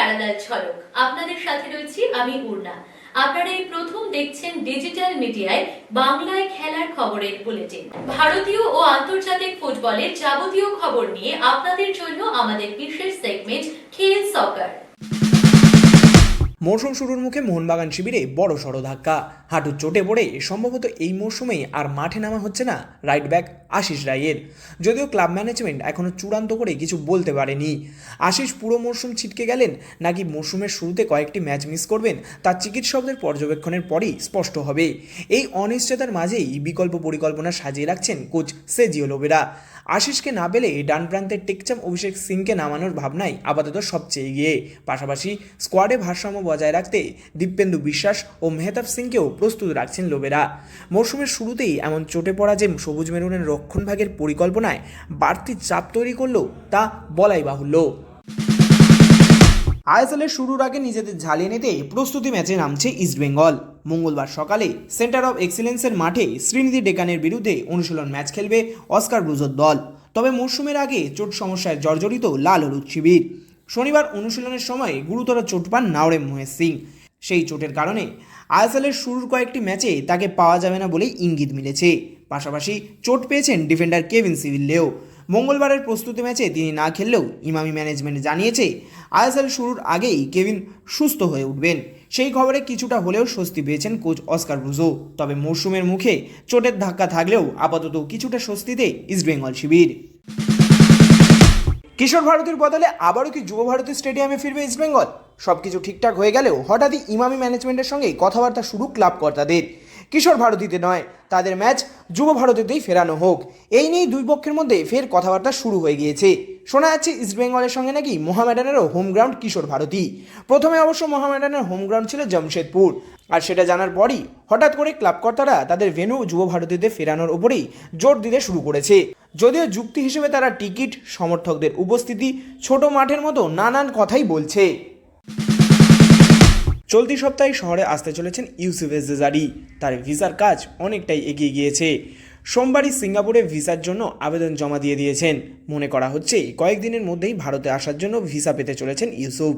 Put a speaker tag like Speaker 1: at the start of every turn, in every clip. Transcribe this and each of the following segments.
Speaker 1: Parallel ঝলক। আপনাদের সাথে রয়েছি আমি উর্না। আপনারা এই প্রথম দেখছেন ডিজিটাল মিডিয়ায় বাংলায় খেলার খবরের বুলেটিন। ভারতীয় ও আন্তর্জাতিক ফুটবলের যাবতীয় খবর নিয়ে আপনাদের জন্য আমাদের বিশেষ সেগমেন্ট খেল সকার।
Speaker 2: মৌসুম শুরুর মুখে মোহনবাগান শিবিরে বড় সড় ধাক্কা। হাঁটুর চোটে পড়ে সম্ভবত এই মৌসুমেই আর মাঠে নামা হচ্ছে না রাইট ব্যাক আশিস রায়ের। যদিও ক্লাব ম্যানেজমেন্ট এখনও চূড়ান্ত করে কিছু বলতে পারেনি। আশিস পুরো মৌসুম ছিটকে গেলেন নাকি মৌসুমের শুরুতে কয়েকটি ম্যাচ মিস করবেন তা চিকিৎসকদের পর্যবেক্ষণের পরই স্পষ্ট হবে। এই অনিশ্চয়তার মাঝেই বিকল্প পরিকল্পনা সাজিয়ে রাখছেন কোচ সেজিও লোবেরা। আশিসকে না পেলে ডান প্রান্তের টেকচাম অভিষেক সিংকে নামানোর ভাবনাই আপাতত সবচেয়ে এগিয়ে। পাশাপাশি স্কোয়াডে ভারসাম্য বজায় রাখতে দীপেন্দু বিশ্বাস ও মেহতাব সিংকেও প্রস্তুত রাখছেন লোবেরা। মৌসুমের শুরুতেই এমন চোটে পড়া যে সবুজ মেরুনের রক্ষণভাগের পরিকল্পনায় বাড়তি চাপ তৈরি করল তা বলাই বাহুল্য। আইএসএলের শুরুর আগে নিজেদের ঝালিয়ে নিতে প্রস্তুতি ম্যাচে নামছে ইস্টবেঙ্গল। মঙ্গলবার সকালে সেন্টার অফ এক্সিলেন্সের মাঠে শ্রীনিধি ডেকানের বিরুদ্ধে অনুশীলন ম্যাচ খেলবে অস্কার ব্রুজোর দল। তবে মৌসুমের আগে চোট সমস্যায় জর্জরিত লাল হলুদ শিবির। শনিবার অনুশীলনের সময় গুরুতর চোট পান নাওরেম মহেশ সিং। সেই চোটের কারণে আইএসএলের শুরুর কয়েকটি ম্যাচে তাকে পাওয়া যাবে না বলেই ইঙ্গিত মিলেছে। পাশাপাশি চোট পেয়েছেন ডিফেন্ডার কেভিন সিভিল্লেও। মঙ্গলবারের প্রস্তুতি ম্যাচে তিনি না খেললেও ইমামি ম্যানেজমেন্ট জানিয়েছে আইএসএল শুরুর আগেই কেভিন সুস্থ হয়ে উঠবেন। সেই খবরে কিছুটা হলেও স্বস্তি পেয়েছেন কোচ অস্কার ব্রুজো। তবে মৌসুমের মুখে চোটের ধাক্কা থাকলেও আপাতত কিছুটা স্বস্তিতে ইস্টবেঙ্গল শিবির। কিশোর ভারতীর বদলে আবারও কি যুব ভারতী স্টেডিয়ামে ফিরবে ইস্টবেঙ্গল? সবকিছু ঠিকঠাক হয়ে গেলেও হঠাৎই ইমামি ম্যানেজমেন্টের সঙ্গে কথাবার্তা শুরু ক্লাব কর্তাদের। কিশোর ভারতীতে নয়, তাদের ম্যাচ যুব ভারতীতেই ফেরানো হোক, এই নিয়েই দুই পক্ষের মধ্যে ফের কথাবার্তা শুরু হয়ে গিয়েছে। শোনা যাচ্ছে ইস্টবেঙ্গলের সঙ্গে নাকি মোহামেডানেরও হোম গ্রাউন্ড কিশোর ভারতী। প্রথমে অবশ্য মোহামেডানের হোম গ্রাউন্ড ছিল জামশেদপুর, আর সেটা জানার পরই হঠাৎ করে ক্লাব কর্তারা তাদের ভেন্যু যুব ভারতীতে ফেরানোর ওপরেই জোর দিতে শুরু করেছে। যদিও যুক্তি হিসেবে তারা টিকিট, সমর্থকদের উপস্থিতি, ছোট মাঠের মতো নানান কথাই বলছে। চলতি সপ্তাহে শহরে আসতে চলেছেন ইউসুফ এজেজারি। তার ভিসার কাজ অনেকটাই এগিয়ে গিয়েছে। সোমবারই সিঙ্গাপুরে ভিসার জন্য আবেদন জমা দিয়ে দিয়েছেন। মনে করা হচ্ছে কয়েকদিনের মধ্যেই ভারতে আসার জন্য ভিসা পেতে চলেছেন ইউসুফ।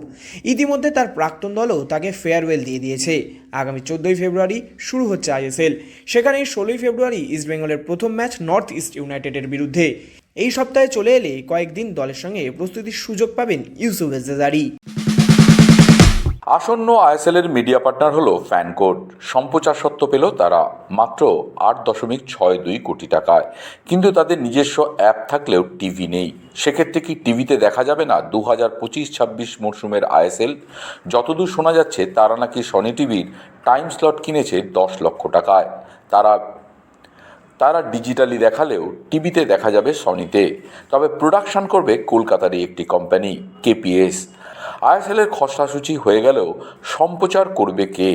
Speaker 2: ইতিমধ্যে তার প্রাক্তন দলও তাকে ফেয়ারওয়েল দিয়ে দিয়েছে। আগামী 14ই ফেব্রুয়ারি শুরু হচ্ছে আইএসএল। সেখানে 16ই ফেব্রুয়ারি ইস্টবেঙ্গলের প্রথম ম্যাচ নর্থ ইস্ট ইউনাইটেডের বিরুদ্ধে। এই সপ্তাহে চলে এলে কয়েকদিন দলের সঙ্গে প্রস্তুতির সুযোগ পাবেন ইউসুফ এজেজারি।
Speaker 3: আসন্ন আইএসএলের মিডিয়া পার্টনার হলো ফ্যানকোড। সম্প্রচার সত্ত্ব পেল তারা মাত্র 8.62 কোটি টাকায়। কিন্তু তাদের নিজস্ব অ্যাপ থাকলেও টিভি নেই। সেক্ষেত্রে কি টিভিতে দেখা যাবে না 2025-26 মরশুমের আইএসএল? যতদূর শোনা যাচ্ছে তারা নাকি সনি টিভির টাইম স্লট কিনেছে 10 লক্ষ টাকায়। তারা ডিজিটালি দেখালেও টিভিতে দেখা যাবে সনিতে। তবে প্রোডাকশন করবে কলকাতারই একটি কোম্পানি কেপিএস। আইএসএলের খসড়াসূচি হয়ে গেলেও সম্প্রচার করবে কে,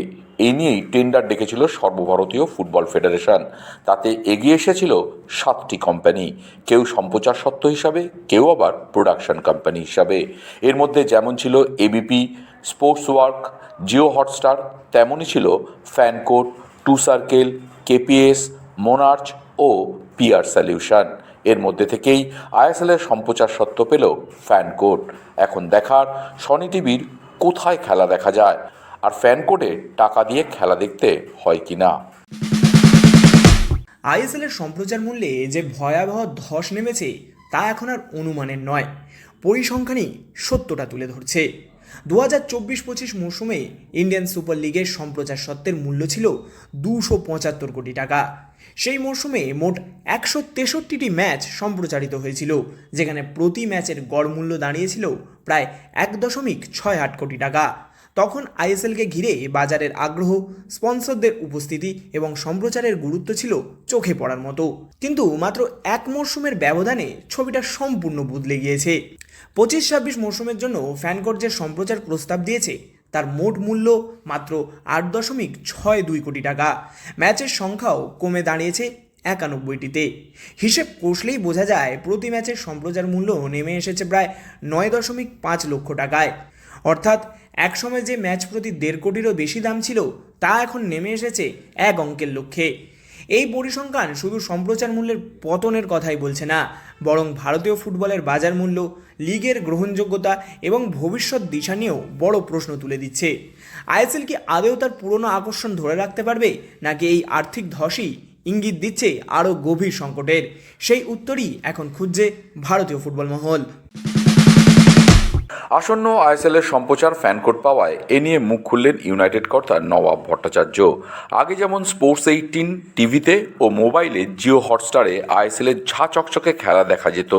Speaker 3: এ নিয়েই টেন্ডার ডেকেছিল সর্বভারতীয় ফুটবল ফেডারেশন। তাতে এগিয়ে এসেছিল 7টি কোম্পানি, কেউ সম্প্রচার সত্ত্ব হিসাবে, কেউ আবার প্রোডাকশন কোম্পানি হিসাবে। এর মধ্যে যেমন ছিল ABP, sports work, Jio Hotstar, তেমনই ছিল ফ্যানকোড, টু সার্কেল, কেপিএস, মোনার্চ ও পিআর সলিউশন। এর মধ্যে থেকেই আইএসএলের সম্প্রচার সত্ত্ব পেল ফ্যানকোড। এখন দেখার সনি টিভির কোথায় খেলা দেখা যায়, আর ফ্যানকোডে টাকা দিয়ে খেলা দেখতে হয় কিনা।
Speaker 2: আইএসএলের সম্প্রচার মূল্যে যে ভয়াবহ ধস নেমেছে তা এখন আর অনুমানের নয়, পরিসংখ্যানই সত্যটা তুলে ধরছে। 2024-25 মৌসুমে ইন্ডিয়ান সুপার লিগের সম্প্রচার সত্ত্বের মূল্য ছিল 275 কোটি টাকা। সেই মৌসুমে মোট 163টি ম্যাচ সম্প্রচারিত হয়েছিল, যেখানে প্রতি ম্যাচের গড় মূল্য দাঁড়িয়েছিল প্রায় 1.68 কোটি টাকা। তখন আইএসএলকে ঘিরে বাজারের আগ্রহ, স্পন্সরদের উপস্থিতি এবং সম্প্রচারের গুরুত্ব ছিল চোখে পড়ার মতো। কিন্তু মাত্র এক মরশুমের ব্যবধানে ছবিটা সম্পূর্ণ বদলে গিয়েছে। 25-26 মরশুমের জন্য ফ্যানকোড যে সম্প্রচার প্রস্তাব দিয়েছে তার মোট মূল্য মাত্র 8.62 কোটি টাকা। ম্যাচের সংখ্যাও কমে দাঁড়িয়েছে 91টিতে। হিসেব কষলেই বোঝা যায় প্রতি ম্যাচের সম্প্রচার মূল্য নেমে এসেছে প্রায় 9.5 লক্ষ টাকায়। অর্থাৎ একসময় যে ম্যাচ প্রতি 1.5 কোটিরও বেশি দাম ছিল তা এখন নেমে এসেছে এক অঙ্কের লক্ষ্যে। এই পরিসংখ্যান শুধু সম্প্রচার মূল্যের পতনের কথাই বলছে না, বরং ভারতীয় ফুটবলের বাজার মূল্য, লিগের গ্রহণযোগ্যতা এবং ভবিষ্যৎ দিশা নিয়েও বড় প্রশ্ন তুলে দিচ্ছে। আইএসএল কি আদৌ তার পুরনো আকর্ষণ ধরে রাখতে পারবে, নাকি এই আর্থিক ধসই ইঙ্গিত দিচ্ছে আরও গভীর সংকটের? সেই উত্তরই এখন খুঁজছে ভারতীয় ফুটবল মহল।
Speaker 3: আসন্ন আইএসএল এর সম্প্রচার ফ্যান কোড পাওয়ায় এ নিয়ে মুখ খুললেন ইউনাইটেড কর্তা নবাব ভট্টাচার্য। আগে যেমন স্পোর্টস 18 টিভিতে ও মোবাইলে জিও হটস্টারে আইএসএল এর ঝা চকচকে খেলা দেখা যেত,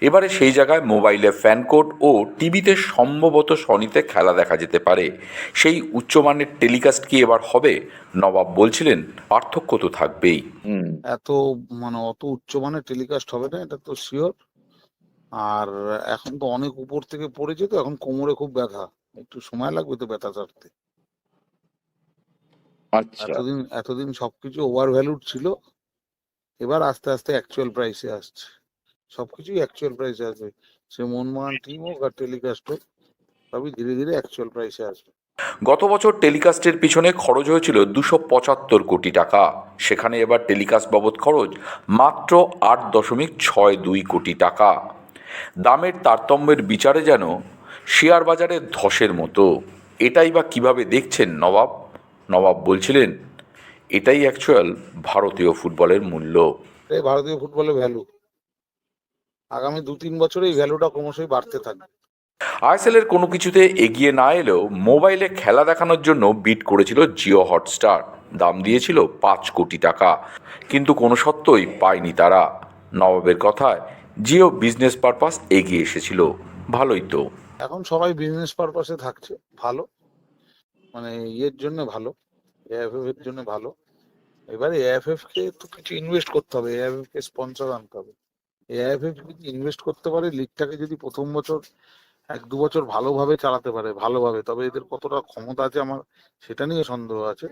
Speaker 3: এবারে সেই জায়গায় মোবাইলে ফ্যান কোড ও টিভিতে সম্ভবত সনিতে খেলা দেখা যেতে পারে। সেই উচ্চমানের টেলিকাস্ট কি এবার হবে? নবাব বলছিলেন, পার্থক্য তো থাকবেই।
Speaker 4: এত অত উচ্চমানের টেলিকাস্ট হবে না, এটা তো শিওর। আর এখন তো অনেক উপর থেকে পড়েছে, তো এখন কোমরে খুব ব্যথা, একটু সময় লাগবে তো ব্যথা সারতে।
Speaker 3: আচ্ছা,
Speaker 4: এতদিন সবকিছু ওভার ভ্যালুড ছিল, এবার আস্তে আস্তে অ্যাকচুয়াল প্রাইসে আসছে, সবকিছুই অ্যাকচুয়াল প্রাইসে আসবে। সে মোহনবাগান টিম হোক আর টেলিকাস্ট হোক, সবই ধীরে ধীরে অ্যাকচুয়াল প্রাইসে আসবে।
Speaker 3: গত বছর টেলিকাস্টের পিছনে খরচ হয়েছিল 275 কোটি টাকা, সেখানে এবার টেলিকাস্ট বাবদ খরচ মাত্র 8.62 কোটি টাকা। দামের তারতম্যের বিচারে যেন শেয়ার বাজারের ধসের মতো। এটাই বা কিভাবে দেখছেন নবাব? নবাব বলছিলেন, এটাই অ্যাকচুয়াল ভারতীয় ফুটবলের মূল্য।
Speaker 4: এই ভারতীয় ফুটবলের ভ্যালু আগামী 2-3 বছরে এই ভ্যালুটা ক্রমশই বাড়তে থাকবে।
Speaker 3: আইএসএল এর কোনো কিছুতে এগিয়ে না এলেও মোবাইলে খেলা দেখানোর জন্য বিড করেছিল জিও হটস্টার, দাম দিয়েছিল 5 কোটি টাকা, কিন্তু কোনো সত্ত্বই পায়নি তারা। নবাবের কথায় জিও বিজনেস পারপাস এগিয়ে এসেছিল, ভালোই তো।
Speaker 4: এখন সবাই বিজনেস পারপাসে থাকছে, ভালো, ইয়ের জন্য ভালো, এএফএফ এর জন্য ভালো। এবারে এএফএফ কে তো কিছু ইনভেস্ট করতে হবে, এএফএফ কে স্পন্সর আনতে হবে। এএফএফ যদি ইনভেস্ট করতে পারে, লিগটাকে যদি প্রথম বছর 1-2 বছর ভালোভাবে চালাতে পারে, ভালোভাবে, তবে এদের কতটা ক্ষমতা আছে আমার সেটা নিয়ে সন্দেহ আছে।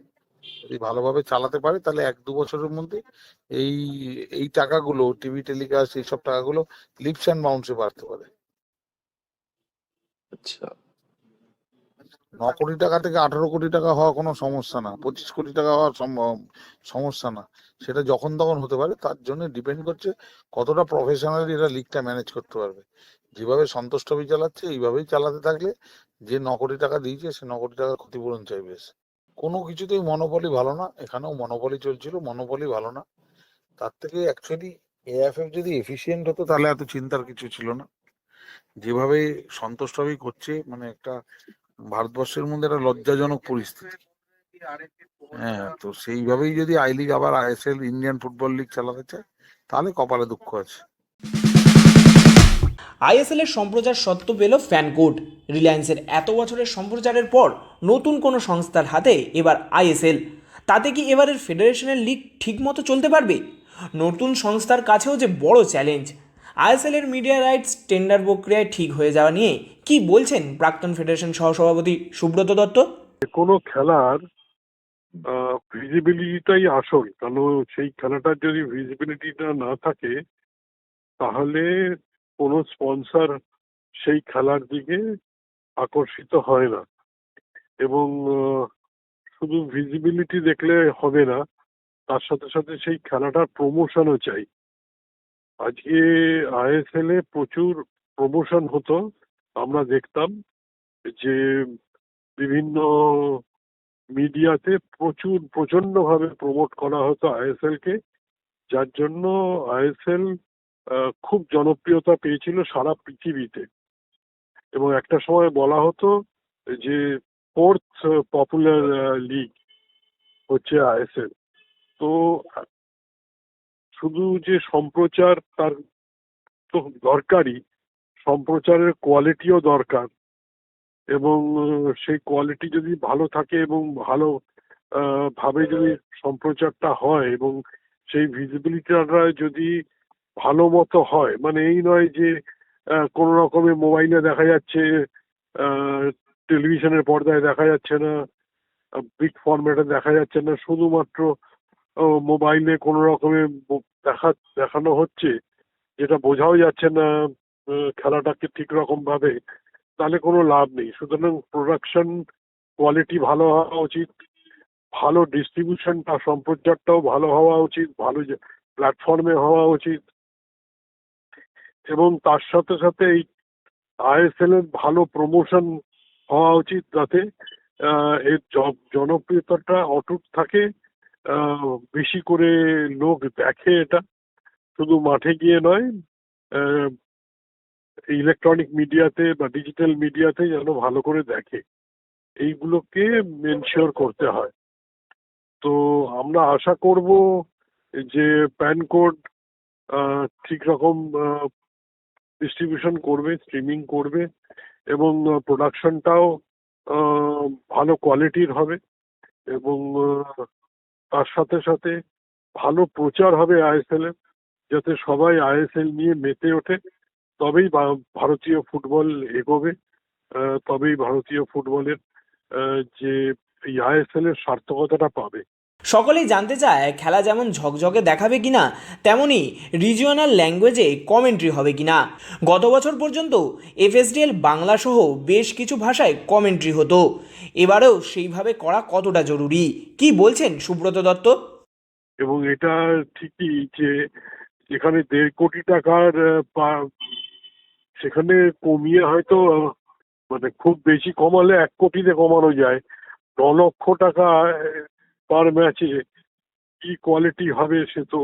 Speaker 4: যদি ভালোভাবে চালাতে পারে তাহলে 1-2 বছরের মধ্যে এই এই টাকাগুলো, টিভি টেলিকাস্ট এইসব টাকাগুলো লিপস অ্যান্ড বাউন্সে বাড়তে পারে।
Speaker 3: আচ্ছা,
Speaker 4: 9 কোটি টাকা থেকে 18 কোটি টাকা হওয়া কোনো সমস্যা না, 25 কোটি টাকা হওয়ার সমস্যা না। সেটা যখন তখন হতে পারে, তার জন্য ডিপেন্ড করছে কতটা প্রফেশনালি এরা লিগটা ম্যানেজ করতে পারবে। যেভাবে সন্তোষ ট্রফি চালাচ্ছে এইভাবেই চালাতে থাকলে যে 9 কোটি টাকা দিয়েছে সে 9 কোটি টাকার ক্ষতিপূরণ চাইবে সে। কোনো কিছুতেই মনোপলি ভালো না, এখানেও মনোপলি চলছিল, মনোপলি ভালো না। তার থেকে অ্যাকচুয়ালি এএফএফ যদি এফিসিয়েন্ট হতো তাহলে এত চিন্তার কিছু ছিল না। যেভাবে সন্তোষ ট্রফি করছে, একটা ভারতবর্ষের মধ্যে একটা লজ্জাজনক পরিস্থিতি। হ্যাঁ, তো সেইভাবেই যদি আই লিগ আবার আইএসএল ইন্ডিয়ান ফুটবল লিগ চালাতে চায় তাহলে কপালে দুঃখ আছে।
Speaker 2: আইএসএল এর সম্প্রচার সত্ত্ব পেল ফ্যান কোড। রিলায়েন্সের এত বছরের সম্প্রচারের পর নতুন কোনো সংস্থার হাতে এবার আইএসএল। তাতে কি এবারের ফেডারেশনের লিগ ঠিকমতো চলতে পারবে? নতুন সংস্থার কাছেও যে বড় চ্যালেঞ্জ। আইএসএল এর মিডিয়া রাইটস টেন্ডার প্রক্রিয়ায় ঠিক হয়ে যাওয়া নিয়ে কি বলছেন প্রাক্তন ফেডারেশন সহসভাপতি সুব্রত দত্ত?
Speaker 5: কোনো খেলার ভিজিবিলিটিটাই আসল, কারণ সেই খেলাটার যদি ভিজিবিলিটিটা না থাকে তাহলে কোনো স্পন্সর সেই খেলার দিকে আকর্ষিত হয় না। এবং শুধু ভিজিবিলিটি দেখলে হবে না, তার সাথে সাথে সেই খেলাটার প্রমোশনও চাই। আজকে আইএসএল এ প্রচুর প্রমোশন হতো, আমরা দেখতাম যে বিভিন্ন মিডিয়াতে প্রচন্ড ভাবে প্রমোট করা হতো আইএসএল কে, যার জন্য আইএসএল খুব জনপ্রিয়তা পেয়েছিল সারা পৃথিবীতে। এবং একটা সময় বলা হতো যে 4th পপুলার লিগ হচ্ছে আইএসএল। তো শুধু যে সম্প্রচার তার তো দরকারই, সম্প্রচারের কোয়ালিটিও দরকার। এবং সেই কোয়ালিটি যদি ভালো থাকে এবং ভালো ভাবে যদি সম্প্রচারটা হয় এবং সেই ভিজিবিলিটিটা যদি ভালো মতো হয়, এই নয় যে কোনো রকমে মোবাইলে দেখা যাচ্ছে, টেলিভিশনের পর্দায় দেখা যাচ্ছে না, বিগ ফরম্যাটে দেখা যাচ্ছে না, শুধুমাত্র মোবাইলে কোনো রকমে দেখানো হচ্ছে, যেটা বোঝাও যাচ্ছে না খেলাটাকে ঠিক রকম ভাবে, তাহলে কোনো লাভ নেই। সুতরাং প্রোডাকশন কোয়ালিটি ভালো হওয়া উচিত, ভালো ডিস্ট্রিবিউশনটা, সম্প্রচারটাও ভালো হওয়া উচিত, ভালো প্ল্যাটফর্মে হওয়া উচিত, এবং তার সাথে সাথে এই আইএসএল এর ভালো প্রমোশন হওয়া উচিত, যাতে এর জনপ্রিয়তাটা অটুট থাকে, বেশি করে লোক দেখে এটা, শুধু মাঠে গিয়ে নয়, ইলেকট্রনিক মিডিয়াতে বা ডিজিটাল মিডিয়াতে যেন ভালো করে দেখে, এইগুলোকে এনশিওর করতে হয়। তো আমরা আশা করব যে প্যান কোড ঠিক রকম ডিস্ট্রিবিউশন করবে, স্ট্রিমিং করবে, এবং প্রোডাকশনটাও ভালো কোয়ালিটির হবে, এবং তার সাথে সাথে ভালো প্রচার হবে আইএসএল এর, যাতে সবাই আইএসএল নিয়ে মেতে ওঠে। তবেই ভারতীয় ফুটবল এগোবে, তবেই ভারতীয় ফুটবলের যে এই আইএসএল এর সার্থকতাটা পাবে।
Speaker 2: সকলেই জানতে চায় খেলা যেমন ঝকঝকে দেখাবে কিনা তেমনই রিজিওনাল ল্যাঙ্গুয়েজে কমেন্ট্রি হবে কিনা। গত বছর পর্যন্ত এফএসডিএল বাংলা সহ বেশ কিছু ভাষায় কমেন্ট্রি হতো, এবারেও সেইভাবে করা কতটা জরুরি, কি বলছেন সুব্রত দত্ত?
Speaker 5: এবং এটা ঠিকই যে যেখানে 1.5 কোটি টাকার সেখানে কমিয়ে হয়তো, মানে খুব বেশি কমালে 1 কোটিতে কমানো যায়, 9 লক্ষ টাকা পার ম্যাচে কি কোয়ালিটি হবে সে তো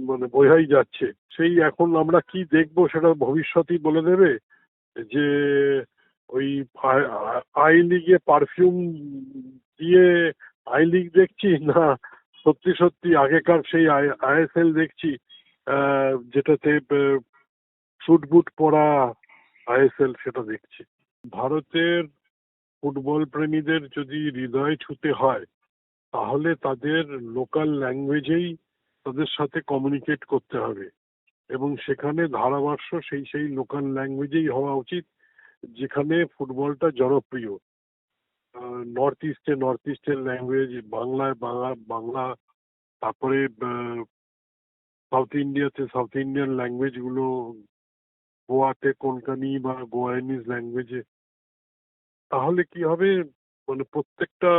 Speaker 5: মানে বোঝাই যাচ্ছে। সেই এখন আমরা কি দেখবো সেটা ভবিষ্যতই বলে দেবে, যে ওই আই লিগে পারফিউম দিয়ে আই লিগ দেখছি, না সত্যি সত্যি আগেকার সেই আইএসএল দেখছি, যেটাতে স্যুট বুট পরা আইএসএল, সেটা দেখছি। ভারতের ফুটবল প্রেমীদের যদি হৃদয় ছুঁতে হয়, তাহলে তাদের লোকাল ল্যাঙ্গুয়েজেই তাদের সাথে কমিউনিকেট করতে হবে, এবং সেখানে ধারাভাষ্য সেই লোকাল ল্যাঙ্গুয়েজেই হওয়া উচিত যেখানে ফুটবলটা জনপ্রিয়। নর্থ ইস্টের ল্যাঙ্গুয়েজ, বাংলায় বাংলা, তারপরে সাউথ ইন্ডিয়াতে সাউথ ইন্ডিয়ান ল্যাঙ্গুয়েজগুলো, গোয়াতে কোনকানি বা গোয়ানিজ ল্যাঙ্গুয়েজে। তাহলে কি হবে, মানে প্রত্যেকটা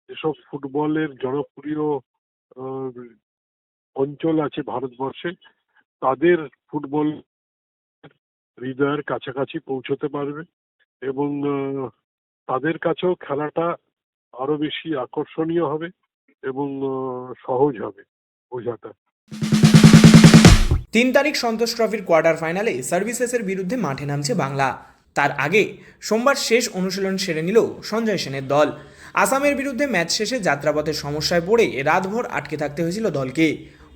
Speaker 5: যেসব ফুটবলের জনপ্রিয় অঞ্চল আছে ভারতবর্ষে, তাদের ফুটবল হৃদয়ের কাছাকাছি পৌঁছতে পারবে, এবং তাদের কাছেও খেলাটা আরো বেশি আকর্ষণীয় হবে এবং সহজ হবে বোঝাটা।
Speaker 2: 3 তারিখ সন্তোষ ট্রফির কোয়ার্টার ফাইনালে সার্ভিসেসের বিরুদ্ধে মাঠে নামছে বাংলা। তার আগে সোমবার শেষ অনুশীলন সেরে নিল সঞ্জয় সেনের দল। আসামের বিরুদ্ধে ম্যাচ শেষে যাত্রাপথের সমস্যায় পড়ে রাতভর আটকে থাকতে হয়েছিল দলকে।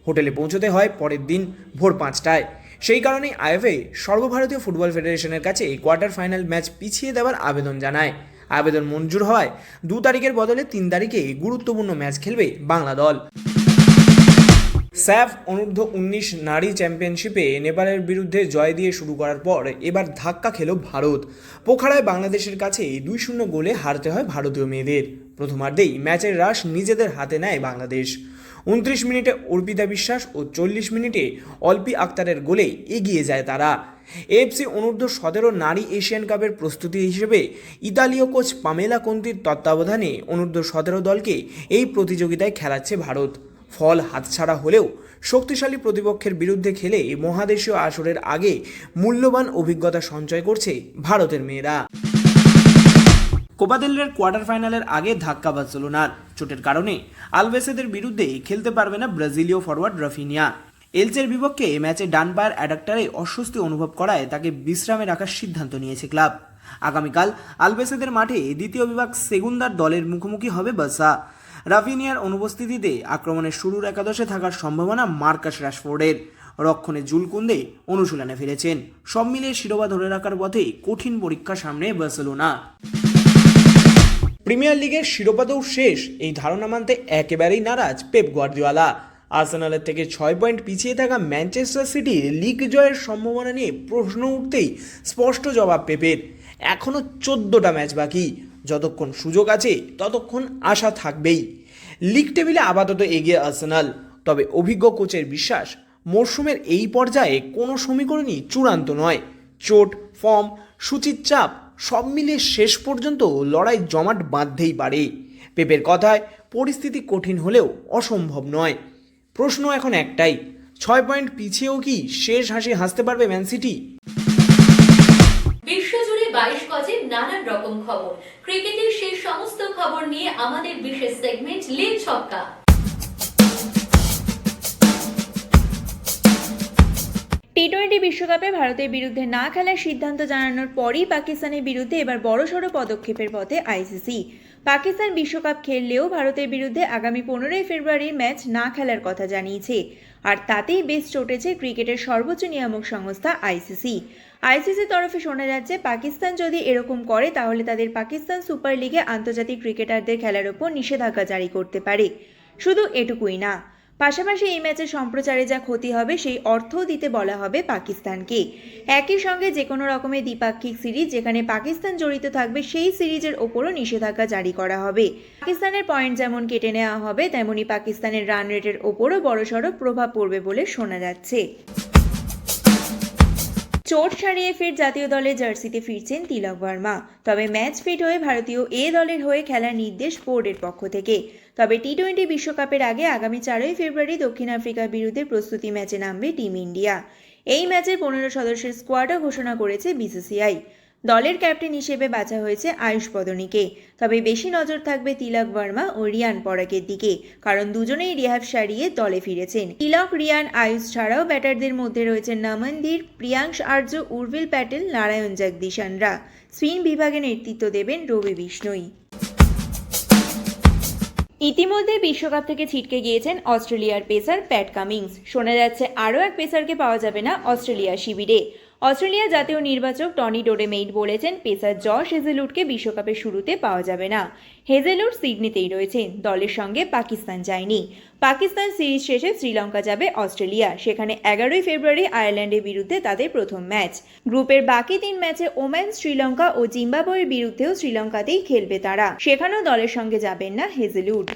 Speaker 2: হোটেলে পৌঁছতে হয় পরের দিন ভোর 5টায়। সেই কারণেই আইএফএ সর্বভারতীয় ফুটবল ফেডারেশনের কাছে কোয়ার্টার ফাইনাল ম্যাচ পিছিয়ে দেওয়ার আবেদন জানায়। আবেদন মঞ্জুর হওয়ায় 2 তারিখের বদলে 3 তারিখে গুরুত্বপূর্ণ ম্যাচ খেলবে বাংলা দল। স্যাফ অনূর্ধ্ব-19 নারী চ্যাম্পিয়নশিপে নেপালের বিরুদ্ধে জয় দিয়ে শুরু করার পর এবার ধাক্কা খেল ভারত। পোখারায় বাংলাদেশের কাছে 2-0 গোলে হারতে হয় ভারতীয় মেয়েদের। প্রথমার্ধেই ম্যাচের রাশ নিজেদের হাতে নেয় বাংলাদেশ। 29 মিনিটে অর্পিতা বিশ্বাস ও 40 মিনিটে অল্পি আক্তারের গোলে এগিয়ে যায় তারা। এএফসি অনূর্ধ্ব-17 নারী এশিয়ান কাপের প্রস্তুতি হিসেবে ইতালীয় কোচ পামেলা কন্তির তত্ত্বাবধানে অনূর্ধ্ব-17 দলকে এই প্রতিযোগিতায় খেলাচ্ছে ভারত। ফল হাতছাড়া হলেও শক্তিশালী প্রতিপক্ষের বিরুদ্ধে খেলে মহাদেশীয় আসরের আগে মূল্যবান অভিজ্ঞতা সঞ্চয় করছে ভারতের মেয়েরা। কোপা দেল রের কোয়ার্টার ফাইনালের আগে ধাক্কা বার্সেলোনার। চোটের কারণে আলভেসেদের বিরুদ্ধে খেলতে পারবে না ব্রাজিলীয় ফরওয়ার্ড রাফিনিয়া। এলচের বিপক্ষে ম্যাচে ডান পায়ের অ্যাডাক্টারে অস্বস্তি অনুভব করায় তাকে বিশ্রামে রাখার সিদ্ধান্ত নিয়েছে ক্লাব। আগামীকাল আলভেসেদের মাঠে দ্বিতীয় বিভাগ সেগুন্দার দলের মুখোমুখি হবে বার্সা। রাফিনিয়ার অনুপস্থিতিতে আক্রমণের শুরুর একাদশে থাকার সম্ভাবনা মার্কাস রাশফোর্ডের। রক্ষণে জুল কুন্দে অনুশীলনে ফিরেছেন। সব মিলিয়ে শিরোপা ধরে রাখার পথে কঠিন পরীক্ষা সামনে বার্সেলোনা। প্রিমিয়ার লিগের শিরোপা দৌড় শেষ, এই ধারণা মানতে একেবারেই নারাজ পেপ গার্দিওলা। আর্সেনালের থেকে 6 পয়েন্ট পিছিয়ে থাকা ম্যানচেস্টার সিটির লিগ জয়ের সম্ভাবনা নিয়ে প্রশ্ন উঠতেই স্পষ্ট জবাব পেপের। এখনও 14টা ম্যাচ বাকি, যতক্ষণ সুযোগ আছে ততক্ষণ আশা থাকবেই। লিগ টেবিলে আপাতত এগিয়ে আর্সেনাল, তবে অভিজ্ঞ কোচের বিশ্বাস মরশুমের এই পর্যায়ে কোনো সমীকরণই চূড়ান্ত নয়। চোট, ফর্ম, সূচির চাপ সব মিলিয়ে শেষ পর্যন্ত লড়াই জমাট বাঁধতেই পারে। পেপের কথায় পরিস্থিতি কঠিন হলেও অসম্ভব নয়। প্রশ্ন এখন একটাই, 6 পয়েন্ট পিছিয়েও কি শেষ হাসি হাসতে পারবে ম্যান সিটি?
Speaker 1: বিশ্বজুড়ে 22 গজে নানান রকম খবর, ক্রিকেটের সেই সমস্ত খবর নিয়ে আমাদের বিশেষ সেগমেন্ট লীগ ছক্কা।
Speaker 6: টি-20 বিশ্বকাপে ভারতের বিরুদ্ধে না খেলার সিদ্ধান্ত জানানোর পরই পাকিস্তানের বিরুদ্ধে এবার বড়সড় পদক্ষেপের পথে আইসিসি। পাকিস্তান বিশ্বকাপ খেললেও ভারতের বিরুদ্ধে আগামী 15 ফেব্রুয়ারির ম্যাচ না খেলার কথা জানিয়েছে, আর তাতেই বেশ চটেছে ক্রিকেটের সর্বোচ্চ নিয়ামক সংস্থা আইসিসি। আইসিসির তরফে শোনা যাচ্ছে পাকিস্তান যদি এরকম করে তাহলে তাদের পাকিস্তান সুপার লিগে আন্তর্জাতিক ক্রিকেটারদের খেলার ওপর নিষেধাজ্ঞা জারি করতে পারে। শুধু এটুকুই না, পাশাপাশি এই ম্যাচের সম্প্রচারে যা ক্ষতি হবে সেই অর্থও দিতে বলা হবে পাকিস্তানকে। একই সঙ্গে যে কোনো রকমের দ্বিপাক্ষিক সিরিজ যেখানে পাকিস্তান জড়িত থাকবে সেই সিরিজের ওপরও নিষেধাজ্ঞা জারি করা হবে। পাকিস্তানের পয়েন্ট যেমন কেটে নেওয়া হবে, তেমনি পাকিস্তানের রান রেটের ওপরও বড়সড় প্রভাব পড়বে বলে শোনা যাচ্ছে। চোট সারিয়ে ফের জাতীয় দলের জার্সিতে ফিরছেন তিলক ভার্মা। তবে ম্যাচ ফিট হয়ে ভারতীয় এ দলের হয়ে খেলার নির্দেশ বোর্ডের পক্ষ থেকে। তবে টি-20 বিশ্বকাপের আগে আগামী 4 ফেব্রুয়ারি দক্ষিণ আফ্রিকার বিরুদ্ধে প্রস্তুতি ম্যাচে নামবে টিম ইন্ডিয়া। এই ম্যাচের 15 সদস্যের স্কোয়াডও ঘোষণা করেছে বিসিসিআই। দলের ক্যাপ্টেন হিসেবে বাছা হয়েছে আয়ুষ পদনীকে। তবে বেশি নজর থাকবে তিলক ভার্মা ও রিয়ান পরাগের দিকে, কারণ দুজনেই রিহ্যাব সারিয়ে দলে ফিরেছেন। তিলক, রিয়ান, আয়ুষ ছাড়াও ব্যাটারদের মধ্যে রয়েছেন নমন ধীর, প্রিয়াংশ আর্য, উর্ভিল প্যাটেল, নারায়ণ জগদীশনরা। স্পিন বিভাগে নেতৃত্ব দেবেন রবি বিষ্ণুই। ইতিমধ্যে বিশ্বকাপ থেকে ছিটকে গিয়েছেন অস্ট্রেলিয়ার পেসার প্যাট কামিন্স। শোনা যাচ্ছে আরও এক পেসারকে পাওয়া যাবে না অস্ট্রেলিয়া শিবিরে। অস্ট্রেলিয়া জাতীয় নির্বাচক টনি ডোরেমেইড বলেছেন পেসার জশ হেজেলউডকে বিশ্বকাপের শুরুতে পাওয়া যাবে না। হেজেলউড সিডনিতেই রয়েছেন, দলের সঙ্গে পাকিস্তান যায়নি। পাকিস্তান সিরিজ শেষে শ্রীলঙ্কা যাবে অস্ট্রেলিয়া, সেখানে 11 ফেব্রুয়ারি আয়ারল্যান্ডের বিরুদ্ধে তাদের প্রথম ম্যাচ। গ্রুপের বাকি 3 ম্যাচে ওমান, শ্রীলঙ্কা ও জিম্বাবুয়ের বিরুদ্ধেও শ্রীলঙ্কাতেই খেলবে তারা, সেখানেও দলের সঙ্গে যাবেন না হেজেলউড।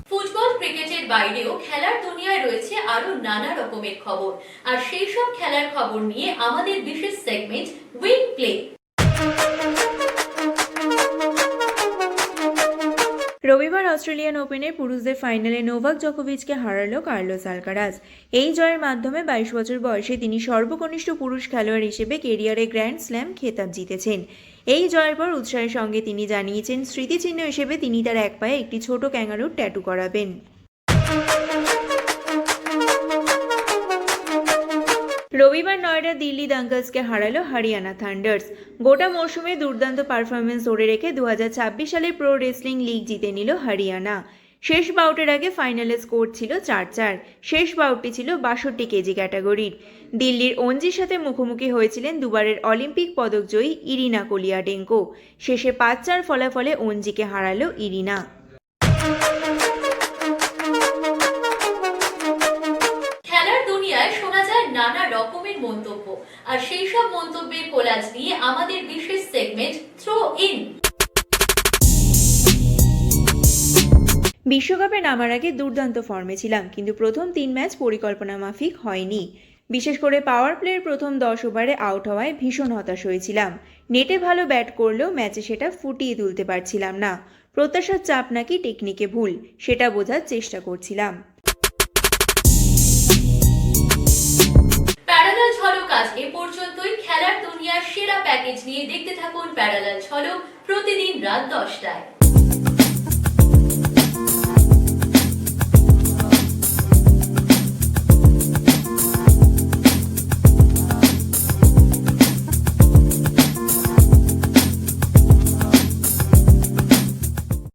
Speaker 1: ফুটবল ক্রিকেটের বাইরেও খেলার দুনিয়ায় রয়েছে আরো নানা রকমের খবর, আর সেই সব খেলার খবর নিয়ে আমাদের বিশেষ সেগমেন্ট উইং প্লে।
Speaker 6: রবিবার অস্ট্রেলিয়ান ওপেনের পুরুষদের ফাইনালে নোভাক জোকোভিচকে হারালো কার্লোস আলকারাজ। এই জয়ের মাধ্যমে 22 বছর বয়সে তিনি সর্বকনিষ্ঠ পুরুষ খেলোয়াড় হিসেবে কেরিয়ারে গ্র্যান্ড স্ল্যাম খেতাব জিতেছেন। এই জয়ের পর উৎসাহের সঙ্গে তিনি জানিয়েছেন স্মৃতিচিহ্ন হিসেবে তিনি তার এক পায়ে একটি ছোট ক্যাঙ্গারুর ট্যাটু করাবেন। রবিবার নয়ডা দিল্লি দাঙ্গলসকে হারালো হরিয়ানা থান্ডার্স। গোটা মরশুমে দুর্দান্ত পারফরমেন্স ধরে রেখে 2026 সালে প্রো রেসলিং লিগ জিতে নিল হরিয়ানা। শেষ বাউটের আগে ফাইনালে স্কোর ছিল 4-4। শেষ বাউটটি ছিল 62 কেজি ক্যাটাগরির। দিল্লির অঞ্জির সাথে মুখোমুখি হয়েছিলেন দুবারের অলিম্পিক পদকজয়ী ইরিনা কোলিয়াডেঙ্কো। শেষে 5-4 ফলাফলে অঞ্জিকে হারালো ইরিনা।
Speaker 1: খেলার দুনিয়ায় শোনা যায় নানা রকমের মন্তব্য, আর সেই সব মন্তব্যের কোলাজ নিয়ে আমাদের বিশেষ সেগমেন্ট থ্রো ইন।
Speaker 6: বিশ্বকাপে নামার আগে দুর্দান্ত ফর্মে ছিলাম, কিন্তু প্রথম 3 ম্যাচ পরিকল্পনা মাফিক হয়নি। বিশেষ করে পাওয়ার প্লের প্রথম 10 ওভারে আউট হওয়ায় ভীষণ হতাশ হয়েছিলাম। নেটে ভালো ব্যাট করলেও ম্যাচে সেটা ফুটিয়ে তুলতে পারছিলাম না। প্রত্যাশার চাপ নাকি টেকনিকে ভুল, সেটা বোঝার চেষ্টা করছিলাম।
Speaker 1: প্যারালাল ঝলক আজ এ পর্যন্তই। খেলার দুনিয়ার সেরা প্যাকেজ নিয়ে দেখতে থাকুন প্যারালাল ঝলক প্রতিদিন রাত 10টায়।